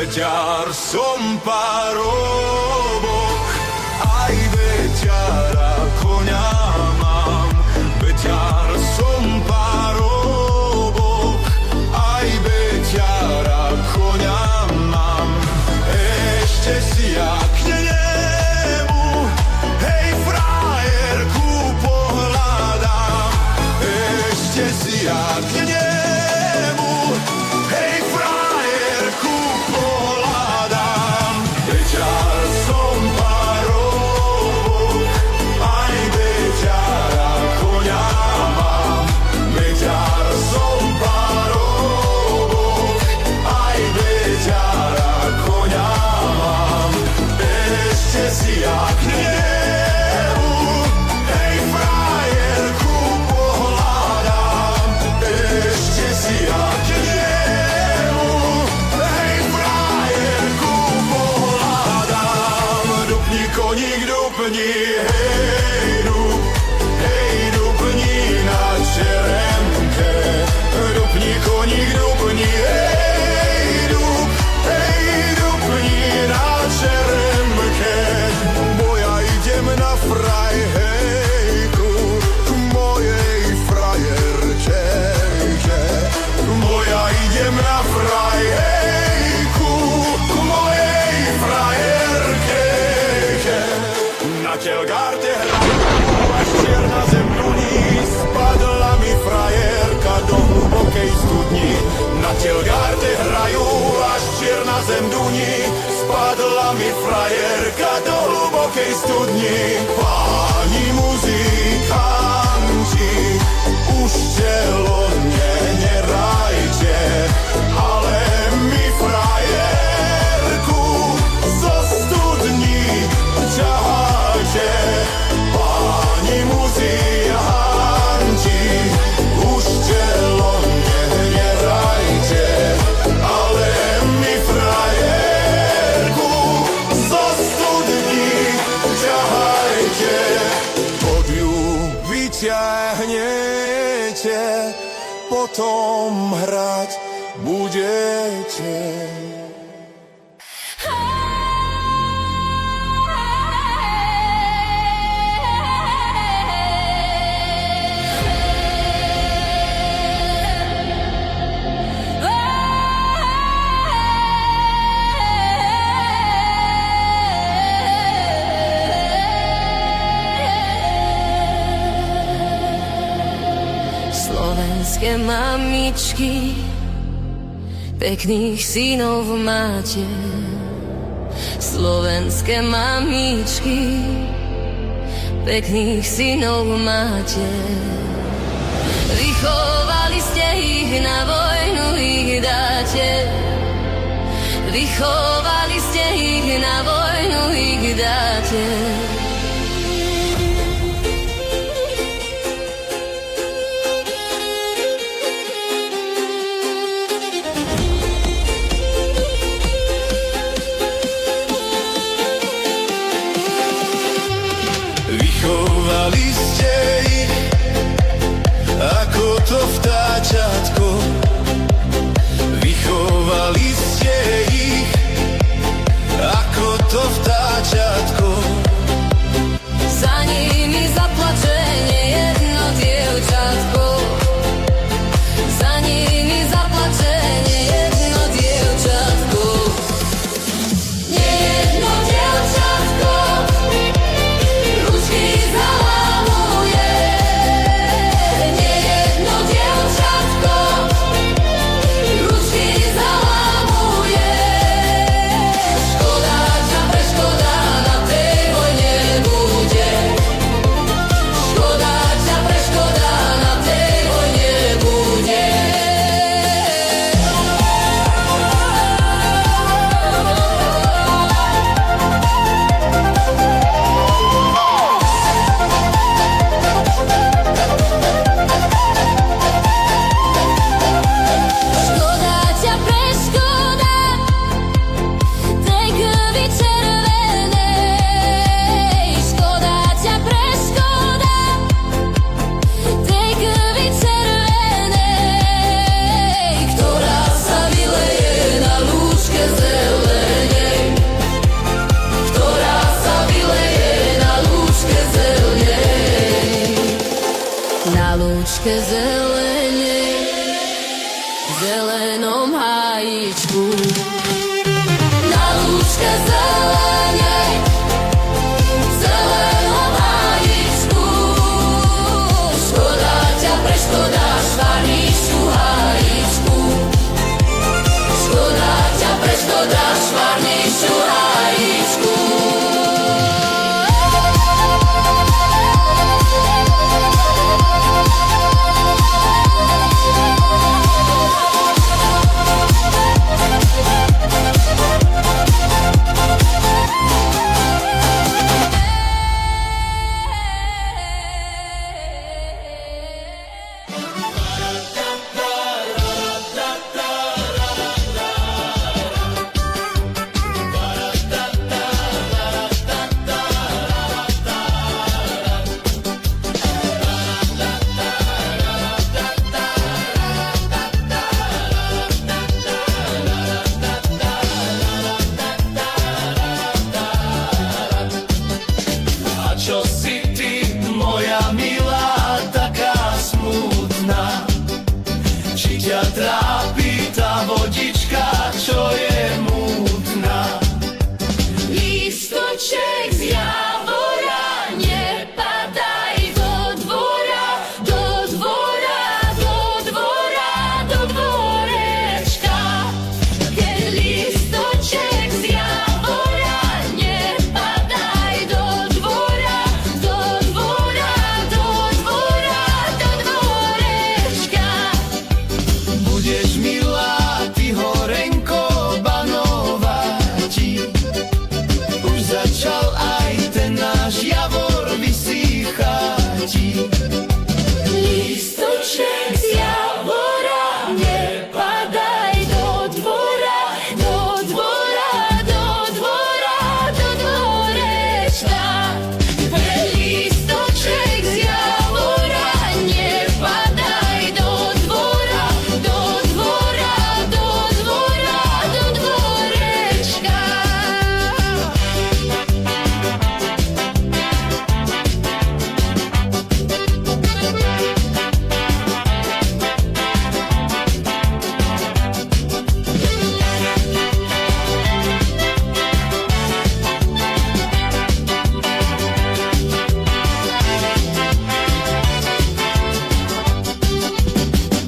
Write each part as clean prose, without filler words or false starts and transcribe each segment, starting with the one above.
Beťar som parobok, aj beťara koňa mám. Beťar som parobok, aj beťara koňa mám. Ešte si ja k nemu, hej frajerku pohľadám. Ešte si ja k nemu, hej frajerku pohľadám. Beťar som parobok, aj beťara koňa mám. Beťar som parobok, aj beťara koňa mám. Ešte si ja k nemu, hej frajerku pohľadám. Ešte si ja k nemu, hej frajerku pohľadám. Dupni koník, dupni, hej dupni na čeremke. Dupni koník, dupni, hej dupni na čeremke. Bo ja idem na frajhejku k mojej frajerke. Bo ja idem na frajhejku k mojej frajerke. Na telgarte hrajú, až čierna zem duní. Spadla mi frajerka do hlubokej studni. Na telgarte hrajú, až čierna zem duní. Spadla mi frajerka do hlubokej studni. Páni muzikanti, už telo nerajte, ale mi frajerku zo studní ťahajte. Páni muzikanti, už telo nerajte, ale mi frajerku zo studní ťahajte. Pod ju vyťahnete, potom hrať budete. Slovenské mamičky, pekných synov máte. Slovenské mamičky, pekných synov máte. Vychovali ste ich, na vojnu ich dáte. Vychovali ste ich, na vojnu ich dáte. Vychovali ste ich, ako to vtáčatko. Vychovali ste ich, ako to vtáčatko. Za nimi zaplače nejedno dievčatko. Za nimi zaplače nejedno dievčatko. Nejedno dievčatko ručky zalamuje. Nejedno dievčatko ručky zalamuje. lúčke zelene, v zelenom hájičku. Na lúčke zelene, v zelenom hájičku. Škoda ťa preškodáš, varnišu hájičku. Škoda ťa preškodáš, varnišu hájičku. Čo si ty, moja milá, taká smutná? Či ťa trápi tá vodička, čo je múdna? Lístoček z Javora, nepadaj do dvora, do dvora, do dvora, do dvorečka. Keď lístoček z Javora, nepadaj do dvora, do dvora, do dvora, do dvorečka. Budeš milá, ty horenko banováti. Už začal aj ten náš Javor vysýchati. Lístoček z Javora, nepadaj do dvora, do dvora, do dvora, do dvorečka. Lístoček z Javora, nepadaj do dvora, do dvora, do dvora, do dvorečka.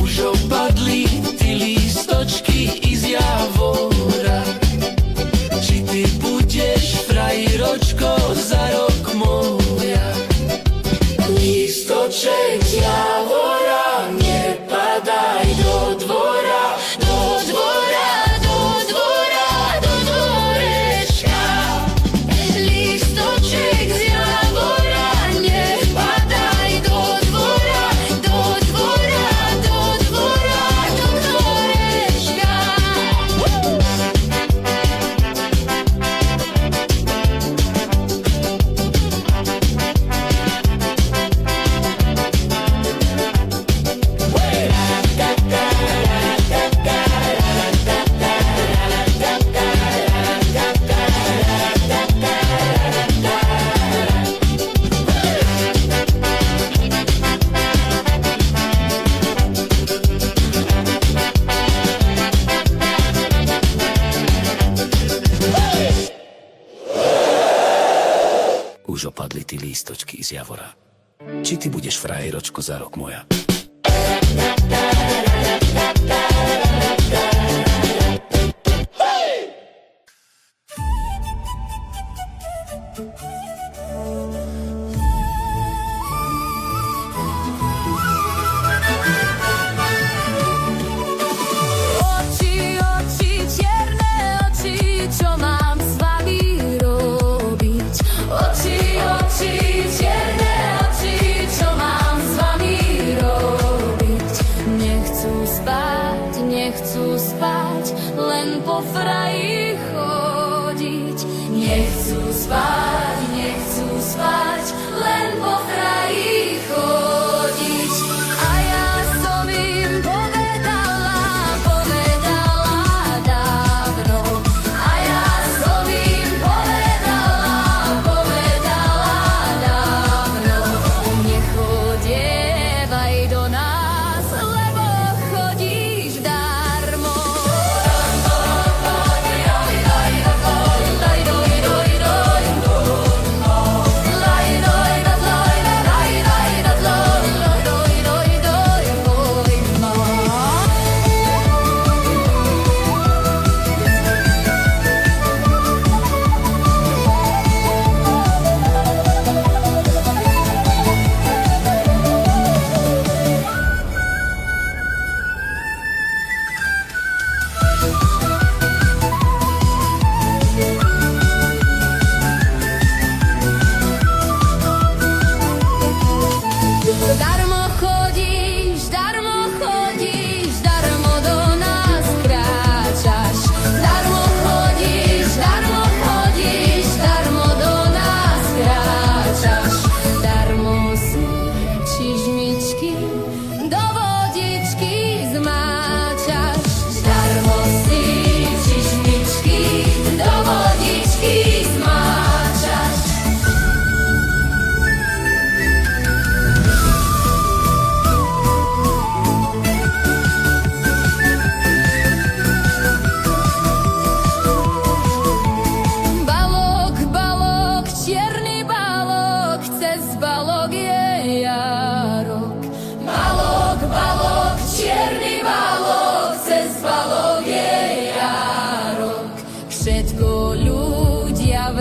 Už opadli ty lístočky i z Javora. Či ty budeš frajeročko za rok moja? Lístoček z Javora, nepadaj do dvora, do dvora, do dvora, do dvorečka. Lístoček z Javora, nepadaj do dvora, do dvora, do dvora, do dvorečka. Už opadli ty lístočky z Javora. Či ty budeš frajeročko za rok moja? Oči, oči, čierne oči, čo mám s vami robiť? Oči, oči, čierne oči, čo mám s vami robiť? Nechcú spať, len po fraji chodiť. Nechcú spať, len po fraji chodiť. A ja som im povedala dávno. A ja som im povedala dávno. Nechodievaj do nás.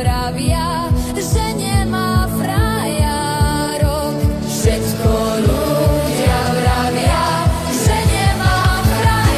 vravia, že nemá frajerok. Všetko ľudia vravia, že nemá frajerok.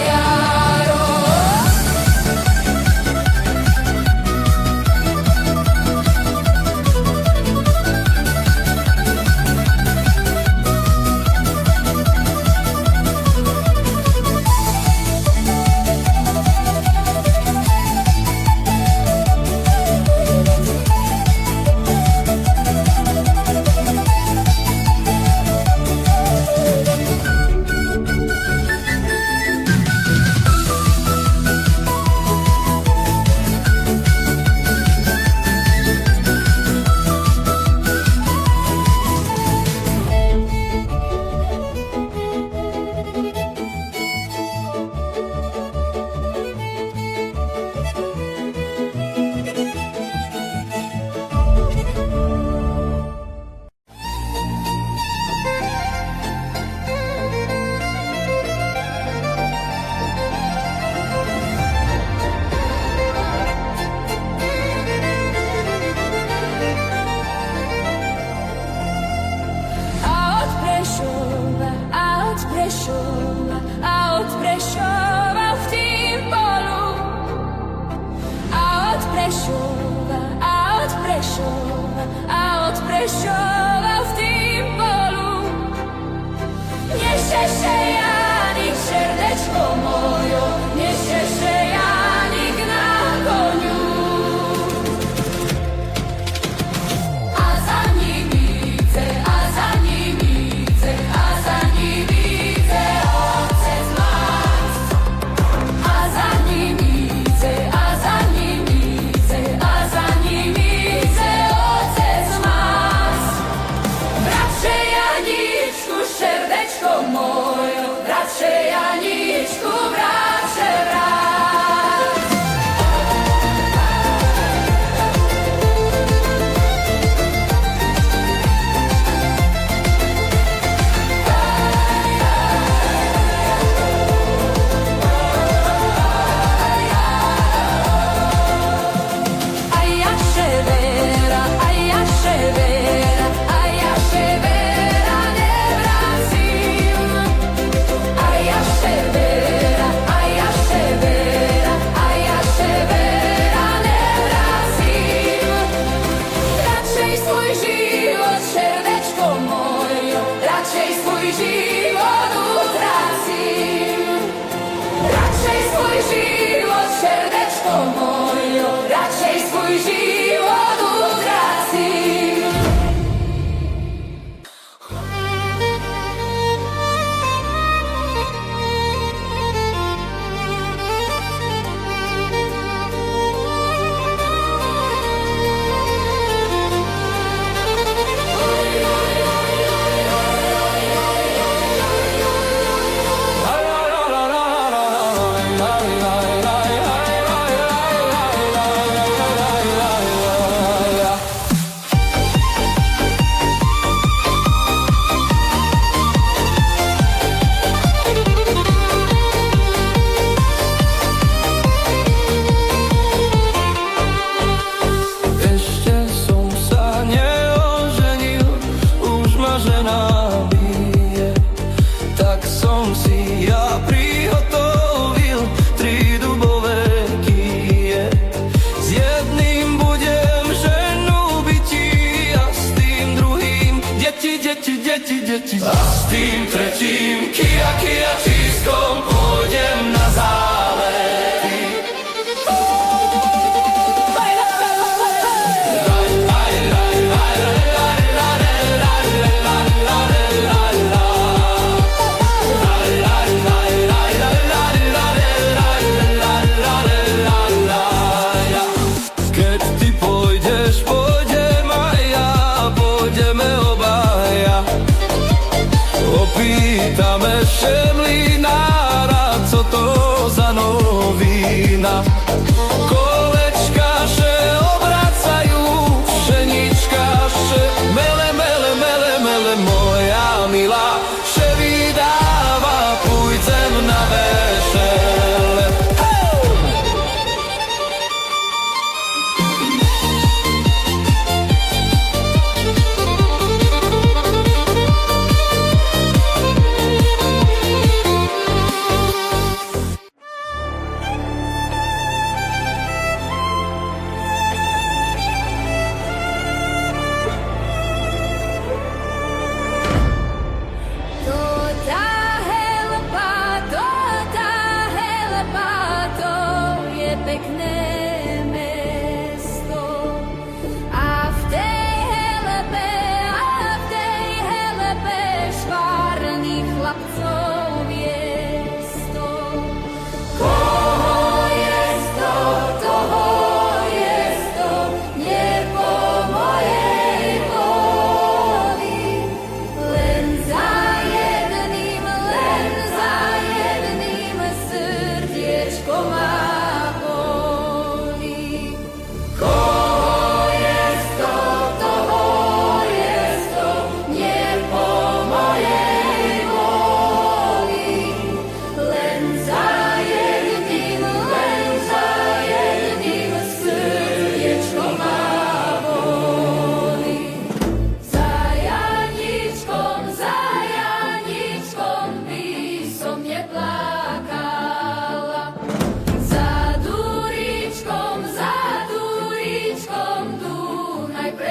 A od Prešova v tým polu. A od Prešova v tým polu. Nešeše Janik, srdečko mojo, nešeše Janik na koniu. A za ním ide, a za ním ide, a za ním ide otec Max. A za ním ide, a za ním ide, a za ním ide otec Max. Bratře Janíčku, srdečko mojo, bratře Janíčku, bratře vrát. A ja ševera, a ja ševera, a ja ševera nevracím. A ja ševera, a ja ševera, a ja ševera nevracím. Radšej svoj život, srdečko mojo, radšej svoj život utracím. Radšej svoj život, srdečko mojo, radšej svoj život utracím. Ešte som sa neoženil, už ma žena bije. Tak som si ja prihotovil 3 dubové kije. S jedným budem ženu bytí a s tým druhým deti, deti, deti, deti. A s tým tretím kia čískom pôjdem na zálety. Keď ty pôjdeš, pôjdem aj ja, pôjdeme obaja. Opýtame všemlí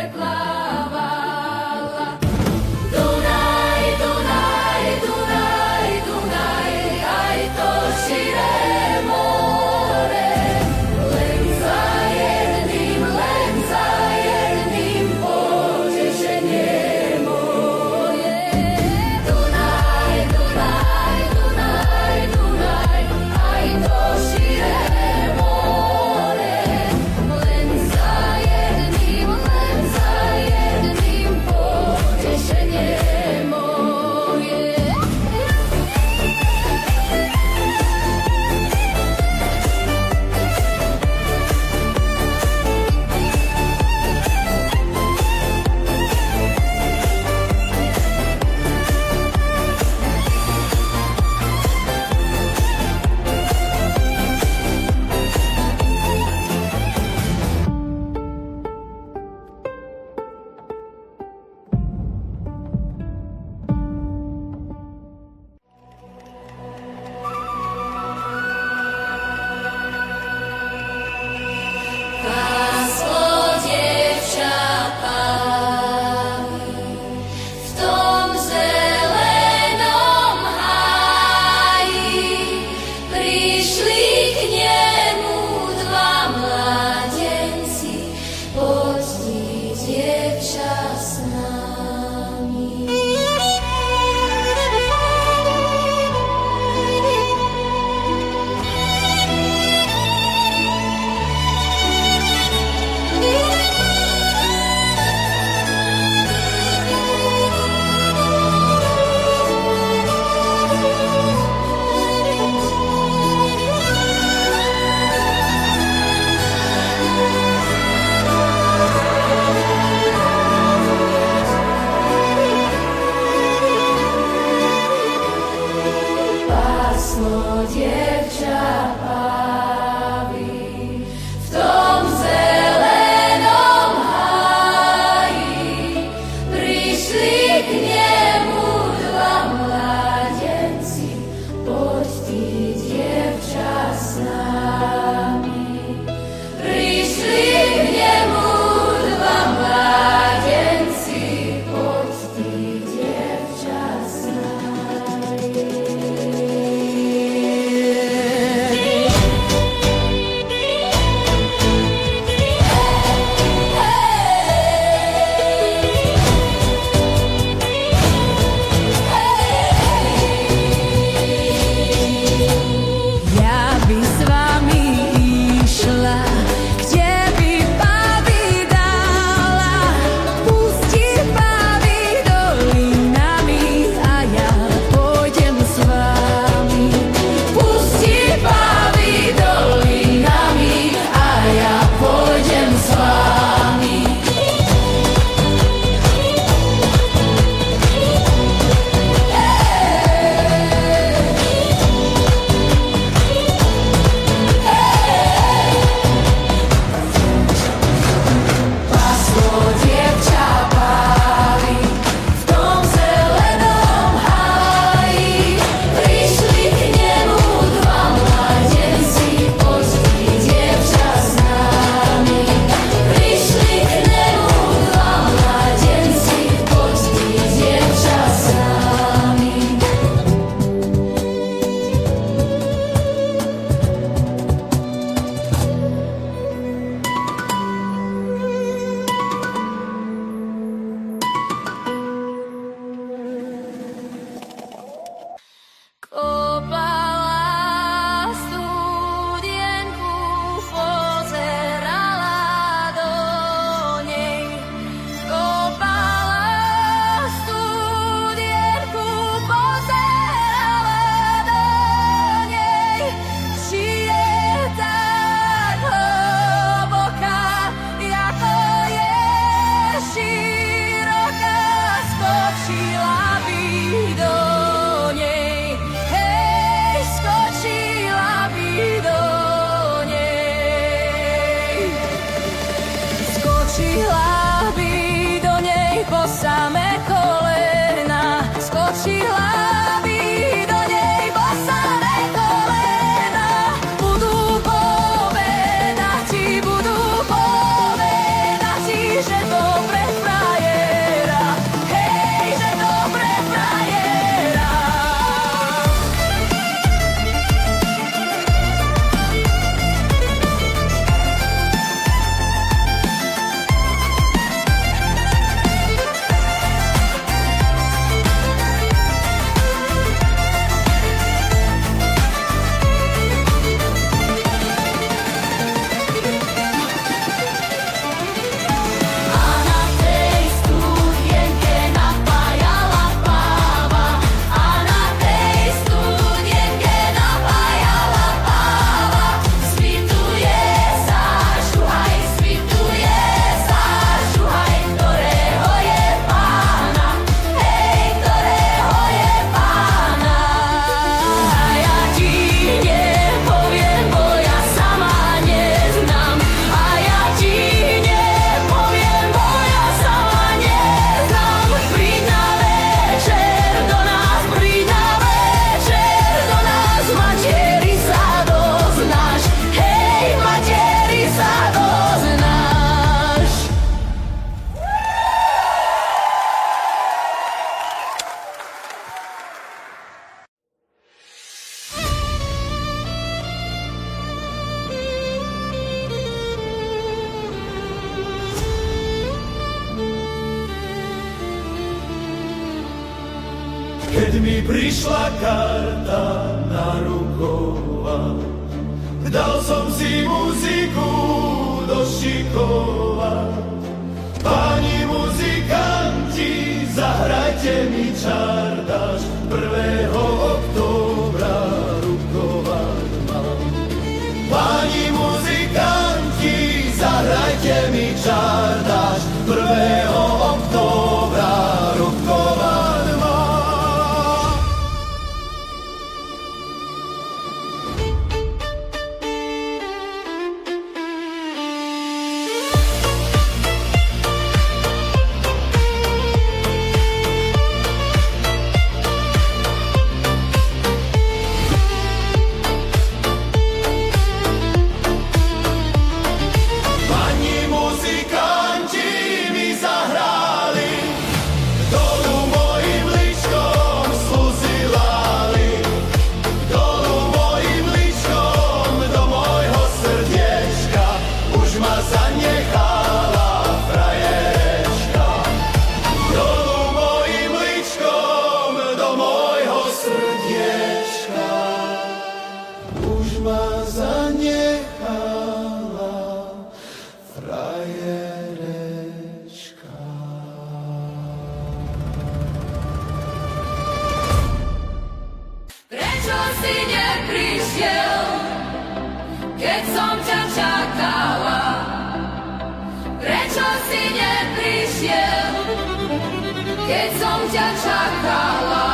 plávala. Dunaj, Dunaj, Dunaj, Dunaj, aj to širé more. Len za jedným potešenie moje. Dunaj, Dunaj, Dunaj, Dunaj, aj to širé more. Len za jedným potešenie moje. Páslo dievča pávi v tom zelenom háji. Prišli k nemu dva mladenci, poď ty, dievča, s nami. Páslo dievča pávi v tom zelenom háji. Prišli k nemu dva mladenci, poď ty, dievča, s nami. Prišli k nemu dva mladenci, poď ty, dievča, s nami. Ja by s vami išla, kde by pávi dala. Pustí pávi dolinami a ja pôjdem s vami. Pustí pávi dolinami a ja pôjdem s vami. Páslo dievča pávi v tom zelenom háji. Prišli k nemu dva mladenci, poď ty, dievča, s nami. Prišli k nemu dva mladenci, poď ty, dievča, s nami. Kopala studienku, pozerala do nej. Kopala studienku, pozerala do nej. Či je tak hlboká, ako je široká, skočila by do nej. Hej, skočila by do nej. Skočila by do nej po samé kolena. Skočila by do nej po samé kolena. Budú povedať ti, že dobre Keď mi prišla karta na rukova, dal som si muziku došikovať. Páni muzikanti, zahrajte mi čardáš, 1. októbra rukovať mám. Páni muzikanti, zahrajte mi čardáš, 1. októbra rukovať mám. Pani muzikanti mi zahrali, dolu mojim ličkom slzy lali, dolu mojim ličkom do mojho srdiečka, už ma zanechala frajerečka. Dolu mojim ličkom do mojho srdiečka, už ma zanechala frajerečka. Prečo si neprišiel, keď som ťa čakala? Prečo si neprišiel, keď som ťa čakala?